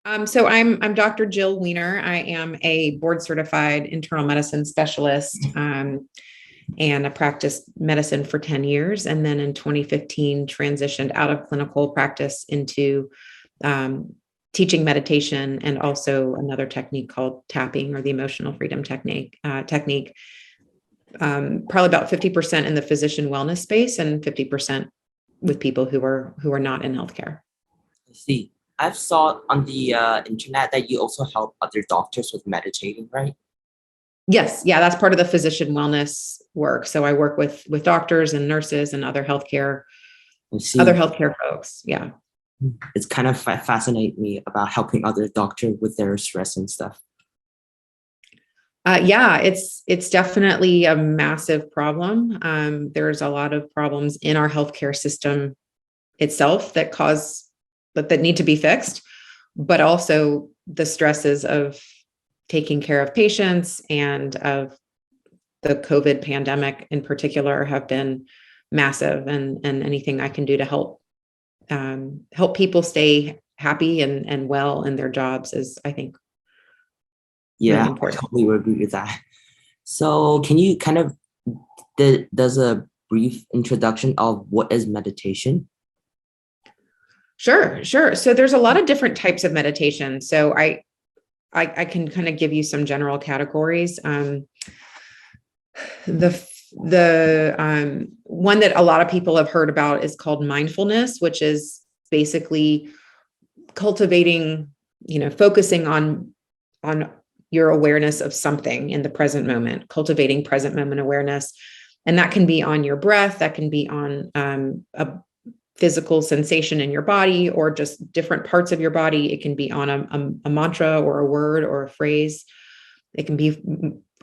So I'm Dr. Jill Weiner. I am a board certified internal medicine specialist, and I practiced medicine for 10 years. And then in 2015, transitioned out of clinical practice into um, teaching meditation and also another technique called tapping or the emotional freedom technique. Probably about 50% in the physician wellness space and 50% with people who are not in healthcare. I see. I've saw on the internet that you also help other doctors with meditating, right? Yes, yeah, that's part of the physician wellness work. So I work with doctors and nurses and I other see. healthcare folks. Yeah. It's kind of fascinate me about helping other doctors with their stress and stuff. Yeah, it's definitely a massive problem. There's a lot of problems in our healthcare system itself that need to be fixed, but also the stresses of taking care of patients and of the COVID pandemic in particular have been massive. And anything I can do to help people stay happy and well in their jobs is, I think, really Yeah, I important. totally agree with that. So can you kind of does a brief introduction of what is meditation? Sure, sure. So there's a lot of different types of meditation. So I can kind of give you some general categories. The one that a lot of people have heard about is called mindfulness, which is basically cultivating, focusing on your awareness of something in the present moment, cultivating present moment awareness. And that can be on your breath, that can be on a physical sensation in your body or just different parts of your body. It can be on a mantra or a word or a phrase. It can be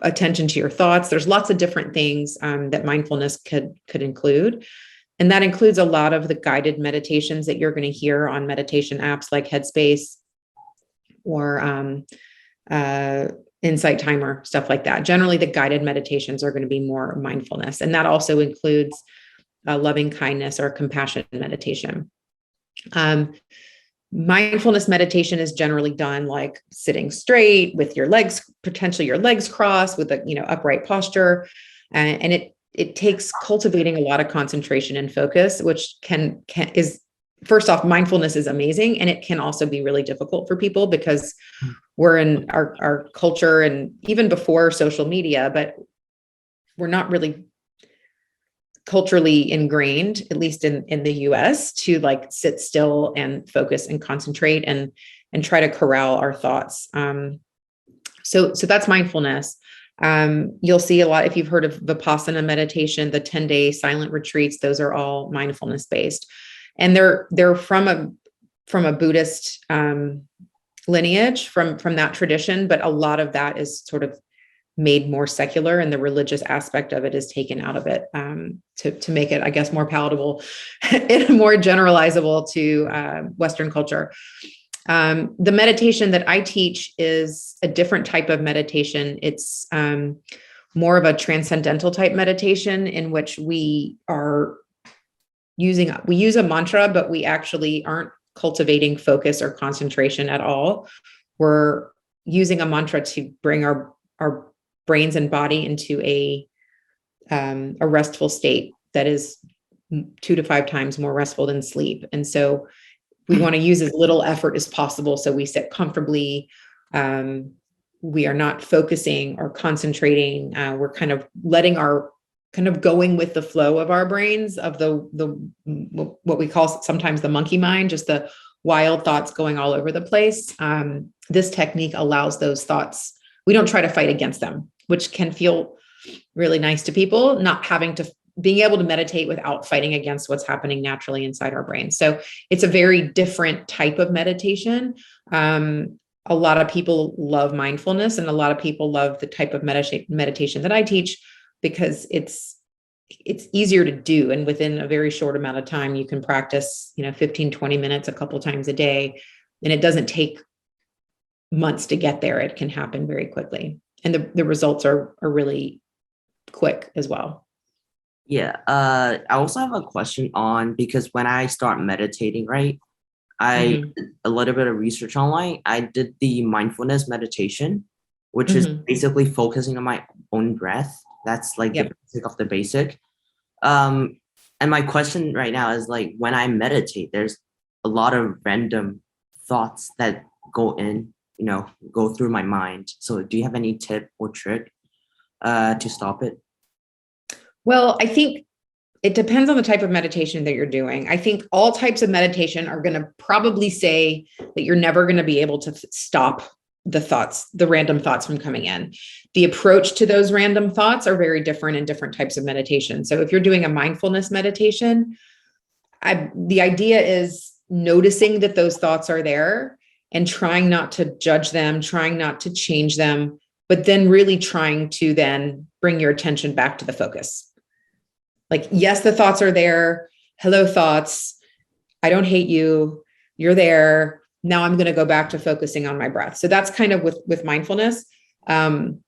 attention to your thoughts. There's lots of different things that mindfulness could include. And that includes a lot of the guided meditations that you're going to hear on meditation apps like Headspace or Insight Timer, stuff like that. Generally, the guided meditations are going to be more mindfulness. And that also includes loving kindness or compassion meditation. Mindfulness meditation is generally done like sitting straight with potentially your legs crossed with a upright posture, and it takes cultivating a lot of concentration and focus, which can is first off, mindfulness is amazing, and it can also be really difficult for people because we're in our culture and even before social media, but we're not really culturally ingrained, at least in the US, to like sit still and focus and concentrate and try to corral our thoughts. So that's mindfulness. You'll see a lot, if you've heard of Vipassana meditation, the 10-day silent retreats, those are all mindfulness based. And they're from a Buddhist lineage, from that tradition, but a lot of that is sort of made more secular, and the religious aspect of it is taken out of it to make it, I guess, more palatable and more generalizable to Western culture. The meditation that I teach is a different type of meditation. It's more of a transcendental type meditation in which we use a mantra, but we actually aren't cultivating focus or concentration at all. We're using a mantra to bring our brains and body into a restful state that is 2 to 5 times more restful than sleep. And so we want to use as little effort as possible. So we sit comfortably. We are not focusing or concentrating. We're kind of going with the flow of our brains, of the what we call sometimes the monkey mind, just the wild thoughts going all over the place. This technique allows those thoughts. We don't try to fight against them, which can feel really nice to people, being able to meditate without fighting against what's happening naturally inside our brain. So it's a very different type of meditation. A lot of people love mindfulness, and a lot of people love the type of meditation that I teach because it's easier to do. And within a very short amount of time, you can practice, 15, 20 minutes a couple times a day. And it doesn't take months to get there. It can happen very quickly. And the results are really quick as well. Yeah. I also have a question on because when I start meditating, right? I Mhm. did a little bit of research online. I did the mindfulness meditation, which is Mhm. basically focusing on my own breath. That's like the Yep. basic of the basic. Um, and my question right now is like when I meditate, there's a lot of random thoughts that go in, go through my mind. So do you have any tip or trick to stop it? Well, I think it depends on the type of meditation that you're doing. I think all types of meditation are going to probably say that you're never going to be able to stop the thoughts, the random thoughts from coming in. The approach to those random thoughts are very different in different types of meditation. So if you're doing a mindfulness meditation, the idea is noticing that those thoughts are there and trying not to judge them, trying not to change them, but then really trying to then bring your attention back to the focus. Like, yes, the thoughts are there. Hello, thoughts. I don't hate you. You're there. Now I'm going to go back to focusing on my breath. So that's kind of with mindfulness. Um,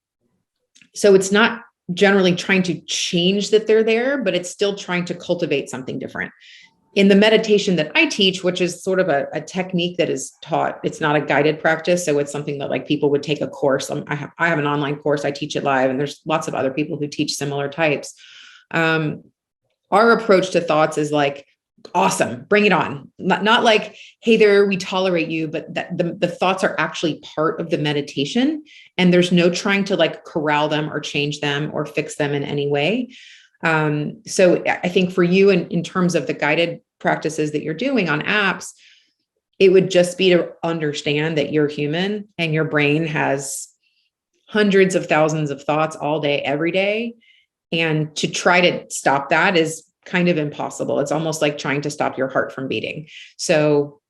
so it's not generally trying to change that they're there, but it's still trying to cultivate something different. In the meditation that I teach, which is sort of a technique that is taught, it's not a guided practice. So it's something that like people would take a course. I have an online course. I teach it live, and there's lots of other people who teach similar types. Um, our approach to thoughts is like, awesome, bring it on. Not like, hey there, we tolerate you, but that the thoughts are actually part of the meditation. And there's no trying to like corral them or change them or fix them in any way. So I think for you, in terms of the guided practices that you're doing on apps, it would just be to understand that you're human and your brain has hundreds of thousands of thoughts all day, every day. And to try to stop that is kind of impossible. It's almost like trying to stop your heart from beating. So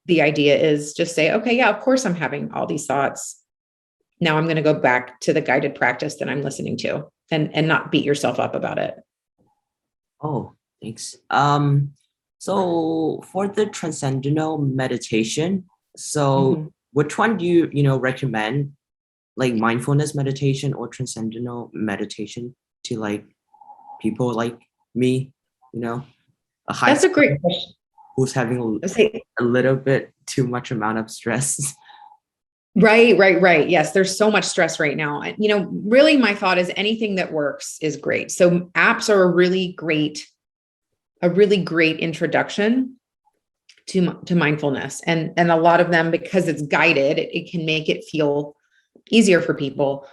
the idea is just say, okay, yeah, of course I'm having all these thoughts. Now I'm going to go back to the guided practice that I'm listening to, and not beat yourself up about it. Oh, thanks. So for the transcendental meditation, so Mhm. which one do you recommend, like mindfulness meditation or transcendental meditation to like people like me, a high That's a schooler great question. who's having Say, a little bit too much amount of stress? right. Yes, there's so much stress right now. Really my thought is anything that works is great. So apps are a really great introduction to mindfulness. And a lot of them, because it's guided, it can make it feel easier for people.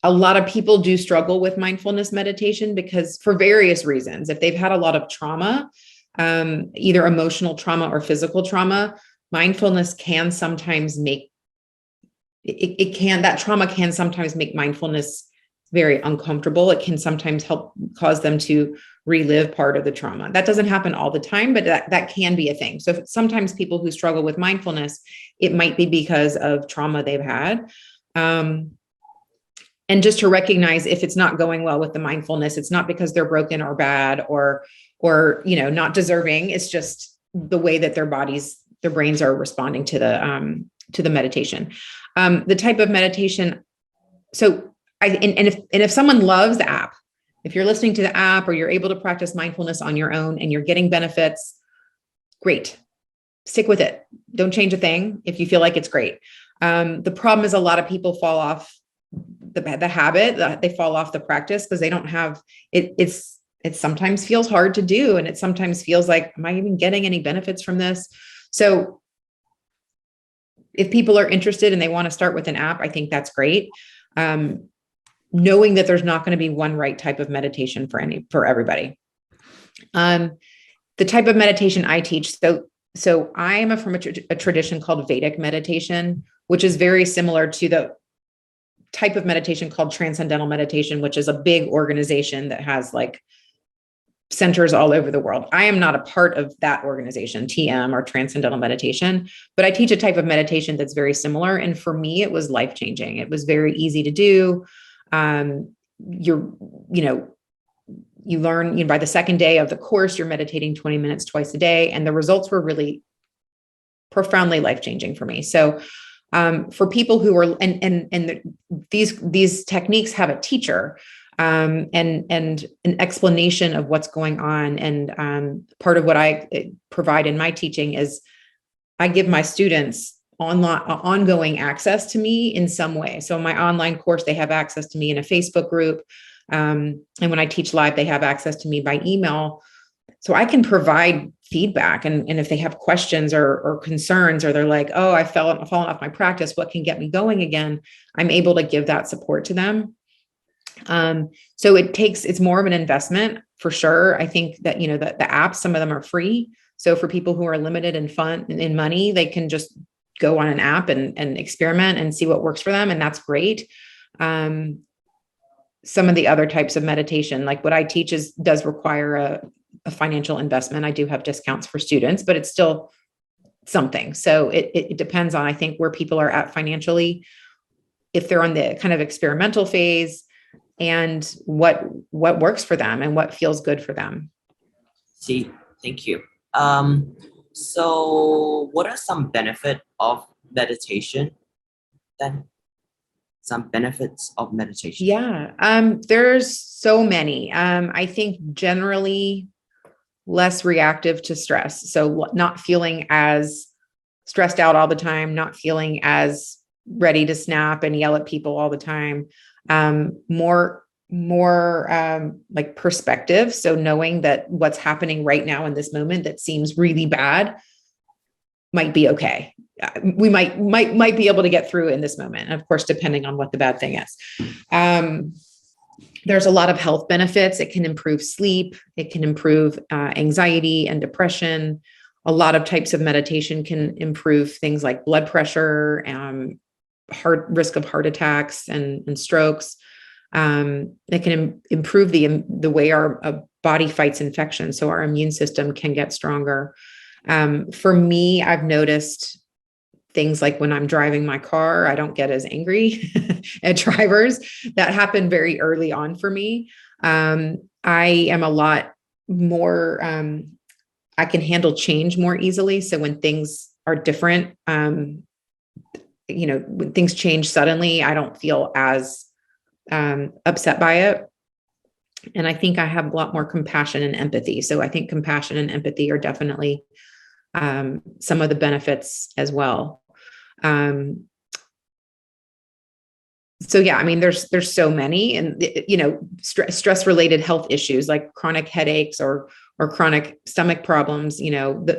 A lot of people do struggle with mindfulness meditation because for various reasons. If they've had a lot of trauma, either emotional trauma or physical trauma, mindfulness can sometimes make that trauma can sometimes make mindfulness very uncomfortable. It can sometimes help cause them to relive part of the trauma. That doesn't happen all the time, but that can be a thing. So sometimes people who struggle with mindfulness, it might be because of trauma they've had. Um, and just to recognize if it's not going well with the mindfulness, it's not because they're broken or bad or not deserving. It's just the way that their brains are responding to the meditation. The type of meditation. So if someone loves the app, if you're listening to the app or you're able to practice mindfulness on your own and you're getting benefits, great. Stick with it. Don't change a thing if you feel like it's great. The problem is a lot of people fall off the habit, they fall off the practice because they don't have it. It sometimes feels hard to do. And it sometimes feels like, am I even getting any benefits from this? So if people are interested and they want to start with an app, I think that's great. Knowing that there's not going to be one right type of meditation for everybody. The type of meditation I teach. So I am from a tradition called Vedic meditation, which is very similar to the type of meditation called transcendental meditation, which is a big organization that has like centers all over the world. I am not a part of that organization, TM or transcendental meditation, but I teach a type of meditation that's very similar. And for me, it was life-changing. It was very easy to do. You learn, by the second day of the course, you're meditating 20 minutes twice a day. And the results were really profoundly life-changing for me. So for people who are, these techniques have a teacher. and an explanation of what's going on. And part of what I provide in my teaching is I give my students ongoing access to me in some way. So in my online course, they have access to me in a Facebook group. And when I teach live, they have access to me by email. So I can provide feedback. And if they have questions or concerns, or they're like, oh, I've fallen off my practice, what can get me going again? I'm able to give that support to them. So it's more of an investment for sure. I think that, the apps, some of them are free. So for people who are limited in money, they can just go on an app and experiment and see what works for them. And that's great. Some of the other types of meditation, like what I teach does require a financial investment. I do have discounts for students, but it's still something. So it depends on, I think, where people are at financially, if they're on the kind of experimental phase, and what works for them and what feels good for them. See, thank you. So what are some benefits of meditation then? Some benefits of meditation? Yeah, there's so many. I think generally less reactive to stress. So not feeling as stressed out all the time, not feeling as ready to snap and yell at people all the time. More like perspective. So knowing that what's happening right now in this moment that seems really bad might be okay. We might be able to get through in this moment. And of course, depending on what the bad thing is. There's a lot of health benefits. It can improve sleep. It can improve anxiety and depression. A lot of types of meditation can improve things like blood pressure, risk of heart attacks and strokes. It can improve the way our body fights infection, so our immune system can get stronger. For me, I've noticed things like when I'm driving my car, I don't get as angry at drivers. That happened very early on for me. I am a lot more, I can handle change more easily. So when things are different, when things change suddenly, I don't feel as upset by it. And I think I have a lot more compassion and empathy. So I think compassion and empathy are definitely some of the benefits as well. So yeah, I mean, there's so many, and stress related health issues like chronic headaches or chronic stomach problems,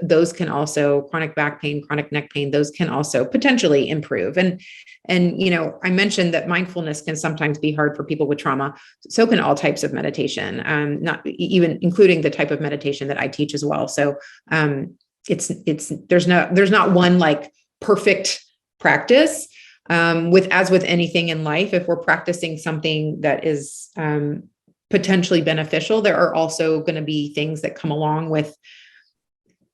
those can also, chronic back pain, chronic neck pain, those can also potentially improve. And I mentioned that mindfulness can sometimes be hard for people with trauma. So can all types of meditation, not even including the type of meditation that I teach as well. So there's not one like perfect practice. With anything in life, if we're practicing something that is potentially beneficial, there are also going to be things that come along with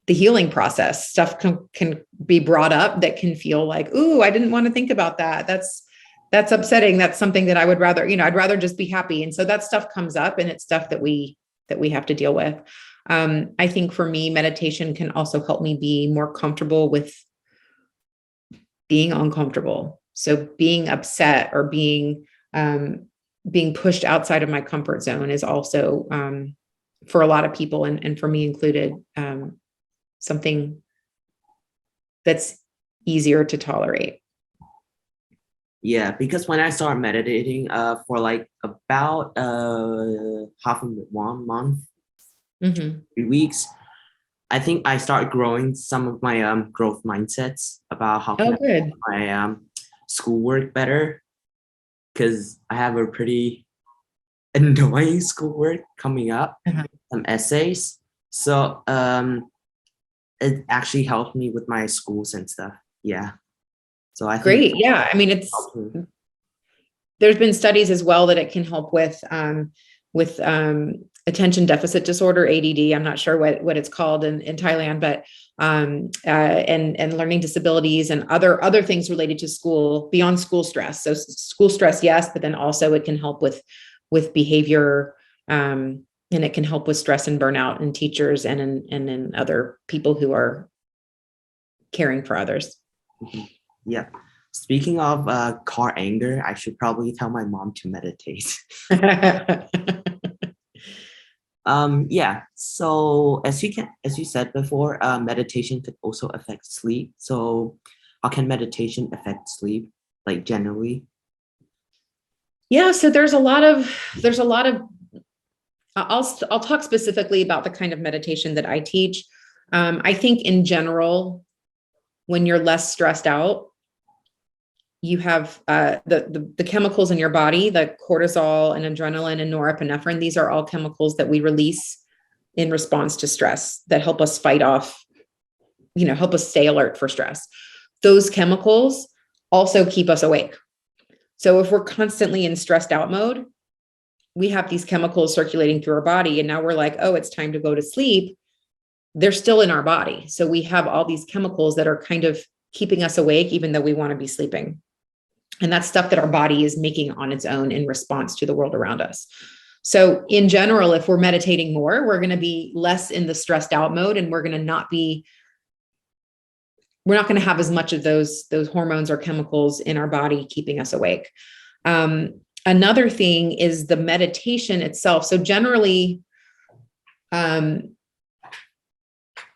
the healing process. Stuff can be brought up that can feel like, ooh, I didn't want to think about that. That's upsetting. That's something that I would rather, I'd rather just be happy. And so that stuff comes up, and it's stuff that we have to deal with. I think for me, meditation can also help me be more comfortable with being uncomfortable. So being upset or being pushed outside of my comfort zone is also, for a lot of people, and for me included, something that's easier to tolerate. Yeah, because when I started meditating for like about half of 1 month, 3 weeks, I think I started growing some of my growth mindsets about how can I do my schoolwork better, because I have a pretty annoying schoolwork coming up, some essays. So it actually helped me with my schools and stuff. Yeah. So I think great. Yeah. I mean, there's been studies as well that it can help with attention deficit disorder, ADD. I'm not sure what it's called in Thailand, but and learning disabilities and other things related to school, beyond school stress. So school stress, yes, but then also it can help with behavior, and it can help with stress and burnout in teachers and in other people who are caring for others. Yeah. Speaking of car anger, I should probably tell my mom to meditate. Yeah. So as you said before, meditation could also affect sleep. So how can meditation affect sleep, like generally? Yeah, so there's a lot of I'll talk specifically about the kind of meditation that I teach. I think in general, when you're less stressed out, you have the chemicals in your body, the cortisol and adrenaline and norepinephrine. These are all chemicals that we release in response to stress that help us fight off, help us stay alert for stress. Those chemicals also keep us awake. So if we're constantly in stressed out mode, we have these chemicals circulating through our body, and now we're like, oh, it's time to go to sleep. They're still in our body. So we have all these chemicals that are kind of keeping us awake, even though we want to be sleeping. And that's stuff that our body is making on its own in response to the world around us. So in general, if we're meditating more, we're going to be less in the stressed out mode, and we're not going to have as much of those hormones or chemicals in our body keeping us awake. Another thing is the meditation itself. So generally,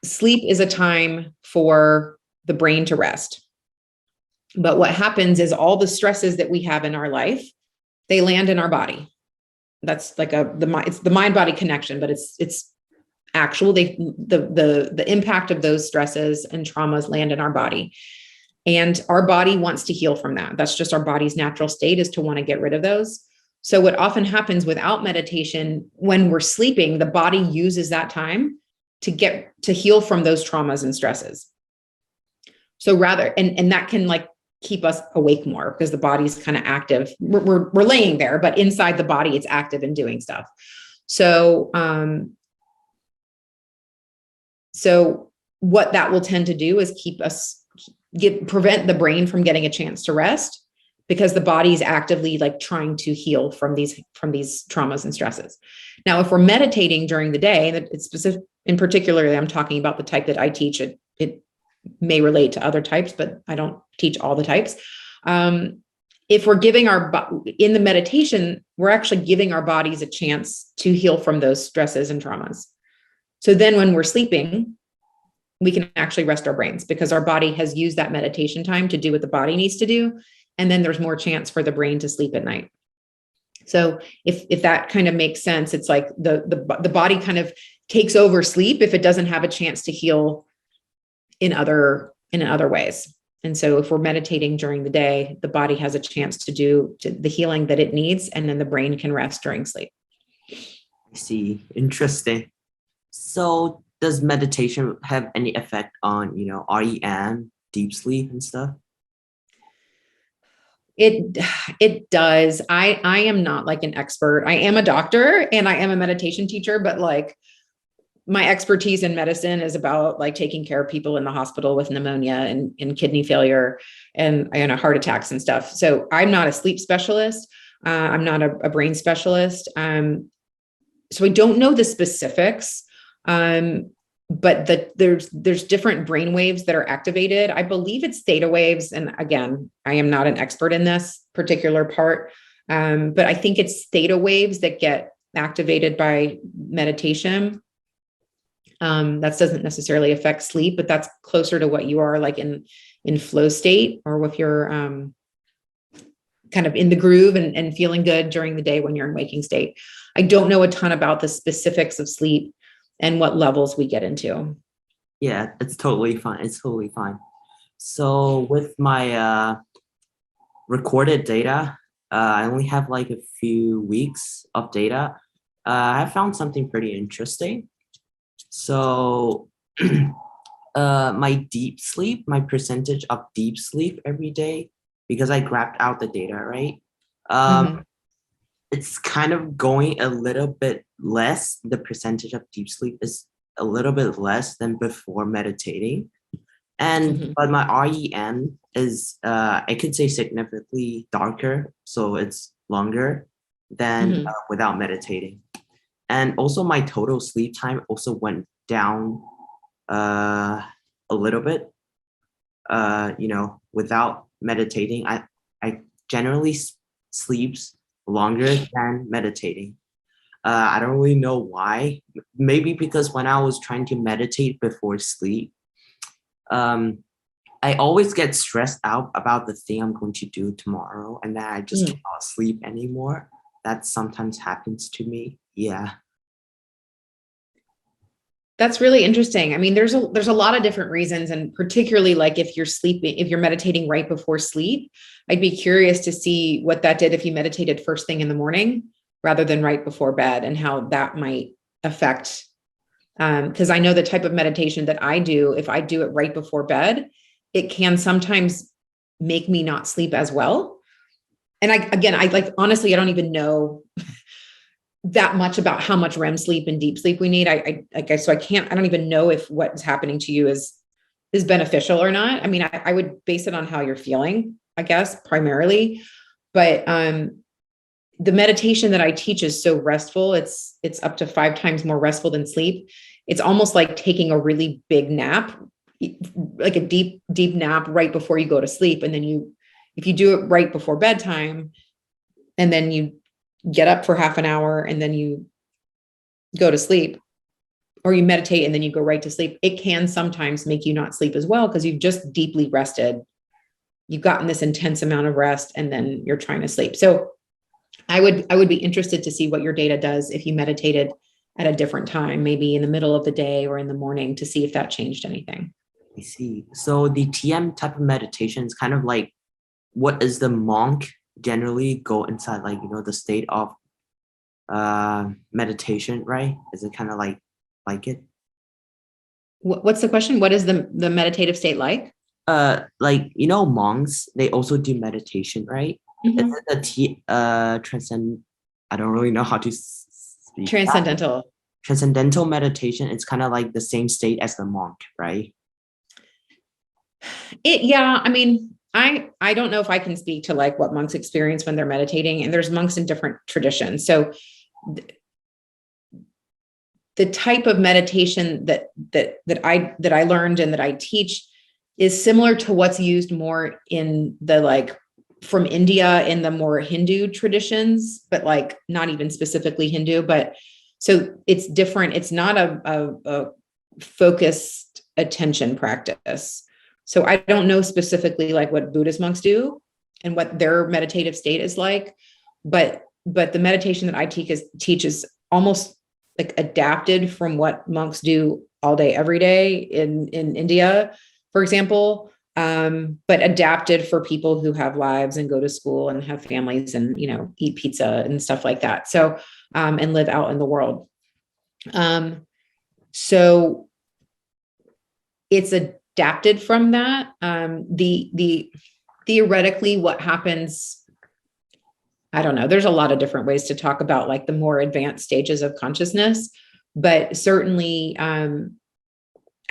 sleep is a time for the brain to rest. But what happens is all the stresses that we have in our life, they land in our body. That's like it's the mind body connection, but it's actual. The impact of those stresses and traumas land in our body, and our body wants to heal from that. That's just our body's natural state, is to want to get rid of those. So what often happens without meditation, when we're sleeping, the body uses that time to heal from those traumas and stresses. So rather, and that can like keep us awake more because the body's kind of active. We're laying there, but inside the body, it's active and doing stuff. So, so what that will tend to do is prevent the brain from getting a chance to rest, because the body's actively like trying to heal from these traumas and stresses. Now, if we're meditating during the day, that it's specific, in particular, I'm talking about the type that I teach. It may relate to other types, but I don't teach all the types. If we're in the meditation, we're actually giving our bodies a chance to heal from those stresses and traumas. So then when we're sleeping, we can actually rest our brains, because our body has used that meditation time to do what the body needs to do. And then there's more chance for the brain to sleep at night. So if that kind of makes sense, it's like the body kind of takes over sleep if it doesn't have a chance to heal in other ways. And so if we're meditating during the day, the body has a chance to do the healing that it needs, and then the brain can rest during sleep. I see. Interesting. So does meditation have any effect on, REM, deep sleep and stuff? It does. I am not like an expert. I am a doctor and I am a meditation teacher, but like my expertise in medicine is about like taking care of people in the hospital with pneumonia and kidney failure and heart attacks and stuff. So I'm not a sleep specialist. I'm not a brain specialist. So I don't know the specifics. But there's different brain waves that are activated. I believe it's theta waves. And again, I am not an expert in this particular part. But I think it's theta waves that get activated by meditation. That doesn't necessarily affect sleep, but that's closer to what you are like in flow state, or if you're kind of in the groove and feeling good during the day when you're in waking state. I don't know a ton about the specifics of sleep and what levels we get into. Yeah, it's totally fine. It's totally fine. So with my recorded data, I only have like a few weeks of data. I found something pretty interesting. So my percentage of deep sleep every day, because I grabbed out the data, right? It's kind of going a little bit less. The percentage of deep sleep is a little bit less than before meditating. And but my REM is I could say significantly darker, so it's longer than without meditating. And also my total sleep time also went down a little bit. without meditating, I generally sleeps longer than meditating. I don't really know why. Maybe because when I was trying to meditate before sleep, um, I always get stressed out about the thing I'm going to do tomorrow, and then I just cannot sleep anymore. That sometimes happens to me. Yeah. That's really interesting. I mean, there's a lot of different reasons, and particularly like if you're meditating right before sleep, I'd be curious to see what that did if you meditated first thing in the morning rather than right before bed, and how that might affect. Because I know the type of meditation that I do, if I do it right before bed, it can sometimes make me not sleep as well. And I like, honestly, I don't even know that much about how much REM sleep and deep sleep we need. So I don't even know if what's happening to you is beneficial or not. I mean, I would base it on how you're feeling, I guess, primarily. But the meditation that I teach is so restful. It's up to 5 times more restful than sleep. It's almost like taking a really big nap, like a deep nap right before you go to sleep. And then if you do it right before bedtime, and then you get up for half an hour and then you go to sleep, or you meditate and then you go right to sleep, it can sometimes make you not sleep as well, because you've just deeply rested. You've gotten this intense amount of rest and then you're trying to sleep. So I would be interested to see what your data does if you meditated at a different time, maybe in the middle of the day or in the morning, to see if that changed anything. I see. So the TM type of meditation is kind of like, what is the monk generally go inside, like, the state of meditation, right? Is it kind of like it? What's the question? What is the meditative state like? Like, monks, they also do meditation, right? Is it transcend? I don't really know how to speak. Transcendental. Transcendental meditation. It's kind of like the same state as the monk, right? Yeah, I mean, I don't know if I can speak to like what monks experience when they're meditating, and there's monks in different traditions. So the type of meditation that I learned and that I teach is similar to what's used more in the, like, from India in the more Hindu traditions, but like not even specifically Hindu, but so it's different. It's not a focused attention practice. So I don't know specifically like what Buddhist monks do and what their meditative state is like, but the meditation that I teach is almost like adapted from what monks do all day, every day in India, for example, but adapted for people who have lives and go to school and have families and, eat pizza and stuff like that. So, and live out in the world. So it's adapted from that. The theoretically what happens, I don't know. There's a lot of different ways to talk about like the more advanced stages of consciousness, but certainly,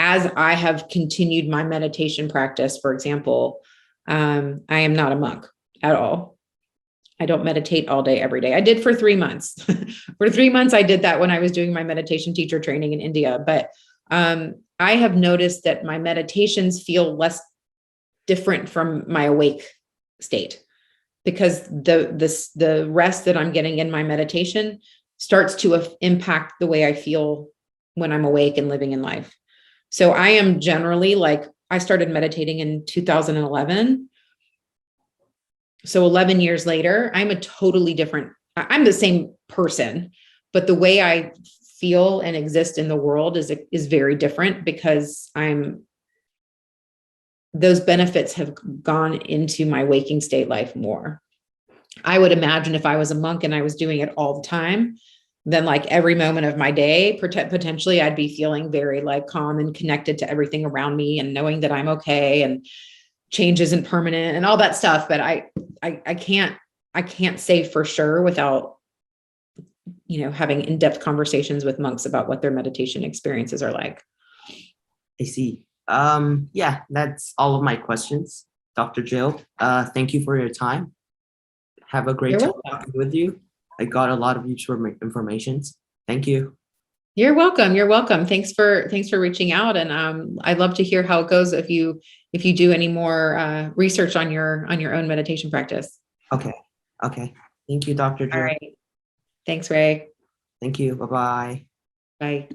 as I have continued my meditation practice, for example, I am not a monk at all. I don't meditate all day, every day. I did for 3 months. For 3 months, I did that when I was doing my meditation teacher training in India. But I have noticed that my meditations feel less different from my awake state, because the rest that I'm getting in my meditation starts to impact the way I feel when I'm awake and living in life. So I am generally like, I started meditating in 2011. So 11 years later, I'm I'm the same person, but the way I feel and exist in the world is very different, because those benefits have gone into my waking state life more. I would imagine if I was a monk and I was doing it all the time, then like every moment of my day, potentially I'd be feeling very like calm and connected to everything around me and knowing that I'm okay and change isn't permanent and all that stuff. But I can't say for sure without, having in-depth conversations with monks about what their meditation experiences are like. I see. Yeah, that's all of my questions, Dr. Jill. Thank you for your time. Have a great time talking with you. I got a lot of useful information. Thank you. You're welcome. You're welcome. Thanks for reaching out. And I'd love to hear how it goes if you do any more research on your own meditation practice. Okay. Okay. Thank you, Dr. All Jill. right. Thanks, Ray. Thank you. Bye-bye. Bye.